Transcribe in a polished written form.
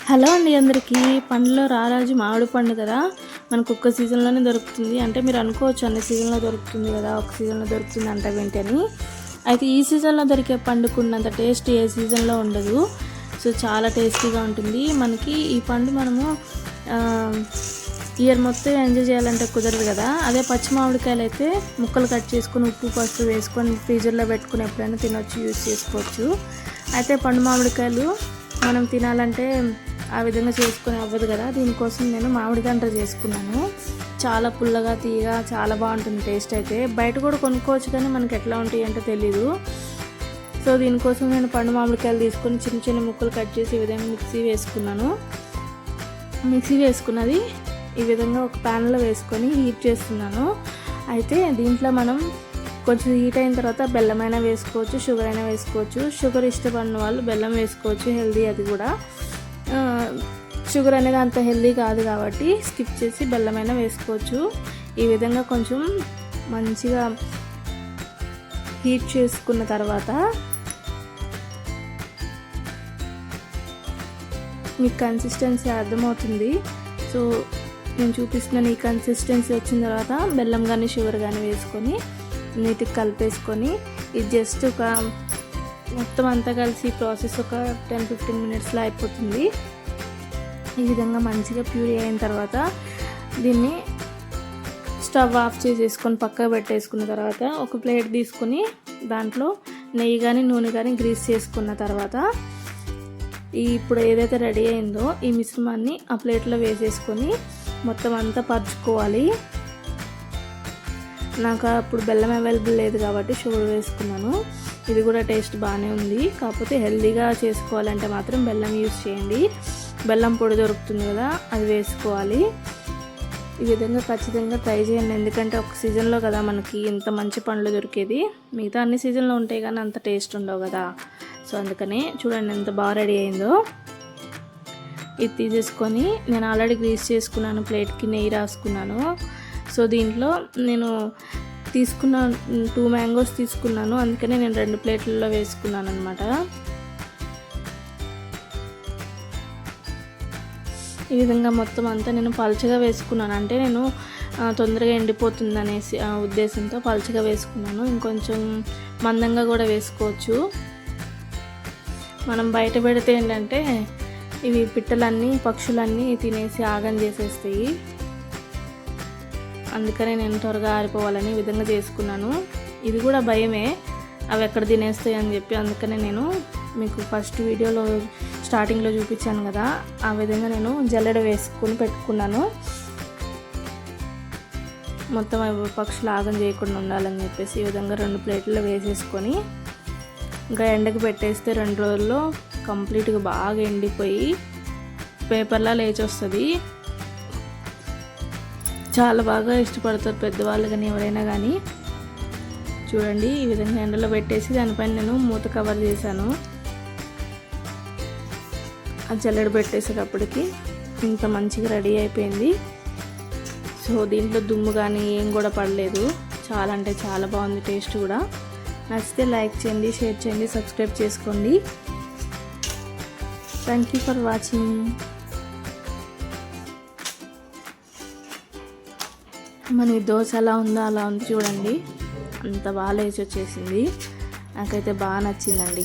Hello అండి అందరికీ. పండ్లలో రారాజు మామిడి పండు కదా, మనకు ఒక్క సీజన్లోనే దొరుకుతుంది. అంటే మీరు అనుకోవచ్చు అన్ని సీజన్లో దొరుకుతుంది కదా, ఒక సీజన్లో దొరుకుతుంది అంటావేంటని. అయితే ఈ సీజన్లో దొరికే పండుకున్నంత టేస్ట్ ఏ సీజన్లో ఉండదు. సో చాలా టేస్టీగా ఉంటుంది. మనకి ఈ పండు మనము ఇయర్ మొత్తం ఎంజాయ్ చేయాలంటే కుదరదు కదా. అదే పచ్చి మామిడికాయలు అయితే ముక్కలు కట్ చేసుకొని ఉప్పు పసుపు వేసుకొని ఫ్రీజర్లో పెట్టుకుని ఎప్పుడైనా తినొచ్చు, యూజ్ చేసుకోవచ్చు. అయితే పండు మామిడికాయలు మనం తినాలంటే ఆ విధంగా చేసుకొని అవ్వదు కదా. దీనికోసం నేను మామిడి దండ్ర చేసుకున్నాను. చాలా పుల్లగా తీయగా చాలా బాగుంటుంది టేస్ట్. అయితే బయట కూడా కొనుక్కోవచ్చు కానీ మనకి ఎట్లా ఉంటాయి అంటే తెలీదు. సో దీనికోసం నేను పండు మామిడికాయలు తీసుకొని చిన్న చిన్న ముక్కలు కట్ చేసి ఈ విధంగా మిక్సీ వేసుకున్నది ఈ విధంగా ఒక ప్యాన్లో వేసుకొని హీట్ చేస్తున్నాను. అయితే దీంట్లో మనం కొంచెం హీట్ అయిన తర్వాత బెల్లమైనా వేసుకోవచ్చు, షుగర్ అయినా వేసుకోవచ్చు. షుగర్ ఇష్టపడిన వాళ్ళు బెల్లం వేసుకోవచ్చు, హెల్దీ అది కూడా. షుగర్ అనేది అంత హెల్దీ కాదు కాబట్టి స్కిప్ చేసి బెల్లమైనా వేసుకోవచ్చు. ఈ విధంగా కొంచెం మంచిగా హీట్ చేసుకున్న తర్వాత మీకు కన్సిస్టెన్సీ అర్థమవుతుంది. సో నేను చూపిస్తున్నాను. ఈ కన్సిస్టెన్సీ వచ్చిన తర్వాత బెల్లం కానీ షుగర్ కానీ వేసుకొని నీట్గా కలిపేసుకొని ఇది జస్ట్ ఒక మొత్తం అంతా కలిసి ప్రాసెస్ ఒక 10-15 మినిట్స్లో అయిపోతుంది. ఈ విధంగా మంచిగా ప్యూరీ అయిన తర్వాత దీన్ని స్టవ్ ఆఫ్ చేసేసుకొని పక్కకు పెట్టేసుకున్న తర్వాత ఒక ప్లేట్ తీసుకొని దాంట్లో నెయ్యి కానీ నూనె కానీ గ్రీస్ చేసుకున్న తర్వాత ఇప్పుడు ఏదైతే రెడీ అయిందో ఈ మిశ్రమాన్ని ఆ ప్లేట్లో వేసేసుకొని మొత్తం అంతా పరుచుకోవాలి. నాకు అప్పుడు బెల్లం అవైలబుల్ లేదు కాబట్టి షుగర్ వేసుకున్నాను. ఇది కూడా టేస్ట్ బాగానే ఉంది. కాకపోతే హెల్తీగా చేసుకోవాలంటే మాత్రం బెల్లం యూజ్ చేయండి. బెల్లం పొడి దొరుకుతుంది కదా, అది వేసుకోవాలి. ఈ విధంగా ఖచ్చితంగా ట్రై చేయండి. ఎందుకంటే ఒక సీజన్లో కదా మనకి ఇంత మంచి పండ్లు దొరికేది. మిగతా అన్ని సీజన్లో ఉంటాయి కానీ అంత టేస్ట్ ఉండవు కదా. సో అందుకనే చూడండి ఎంత బాగా రెడీ అయిందో. ఇది తీసేసుకొని నేను ఆల్రెడీ గ్రీస్ చేసుకున్నాను, ప్లేట్కి నెయ్యి రాసుకున్నాను. సో దీంట్లో నేను తీసుకున్న 2 మ్యాంగోస్ తీసుకున్నాను, అందుకనే నేను 2 ప్లేట్లలో వేసుకున్నాను అనమాట. ఈ విధంగా మొత్తం అంతా నేను పల్చగా వేసుకున్నాను. అంటే నేను తొందరగా ఎండిపోతుంది అనేసి ఉద్దేశంతో పల్చగా వేసుకున్నాను. ఇంకొంచెం మందంగా కూడా వేసుకోవచ్చు. మనం బయట పెడితే ఏంటంటే ఇవి పిట్టలన్నీ పక్షులన్నీ తినేసి ఆగం చేసేస్తాయి. అందుకనే నేను త్వరగా ఆరిపోవాలని ఈ విధంగా చేసుకున్నాను. ఇది కూడా భయమే, అవి ఎక్కడ తినేస్తాయి అని చెప్పి. అందుకనే నేను మీకు ఫస్ట్ వీడియోలో స్టార్టింగ్లో చూపించాను కదా, ఆ విధంగా నేను జల్లెడ వేసుకొని పెట్టుకున్నాను. మొత్తం అవి పక్షులు ఆగం చేయకుండా ఉండాలని చెప్పేసి ఈ విధంగా 2 ప్లేట్లలో వేసేసుకొని ఇంకా ఎండకు పెట్టేస్తే 2 రోజుల్లో కంప్లీట్గా బాగా ఎండిపోయి పేపర్లా లేచి వస్తుంది. చాలా బాగా ఇష్టపడతారు పెద్దవాళ్ళు కానీ ఎవరైనా కానీ. చూడండి ఈ విధంగా ఎండలో పెట్టేసి దానిపైన నేను మూత కవర్ చేశాను. ఆ జల్లెడ పెట్టేసేటప్పటికి ఇంత మంచిగా రెడీ అయిపోయింది. సో దీంట్లో దుమ్ము కానీ ఏం కూడా పడలేదు. చాలా అంటే చాలా బాగుంది టేస్ట్ కూడా. నచ్చితే లైక్ చేయండి, షేర్ చేయండి, సబ్స్క్రైబ్ చేసుకోండి. Thank you for watching. మన దోశ ఎలా ఉందో అలా ఉంది చూడండి. అంత బాగా లేచి వచ్చేసింది. నాకైతే బాగా నచ్చిందండి.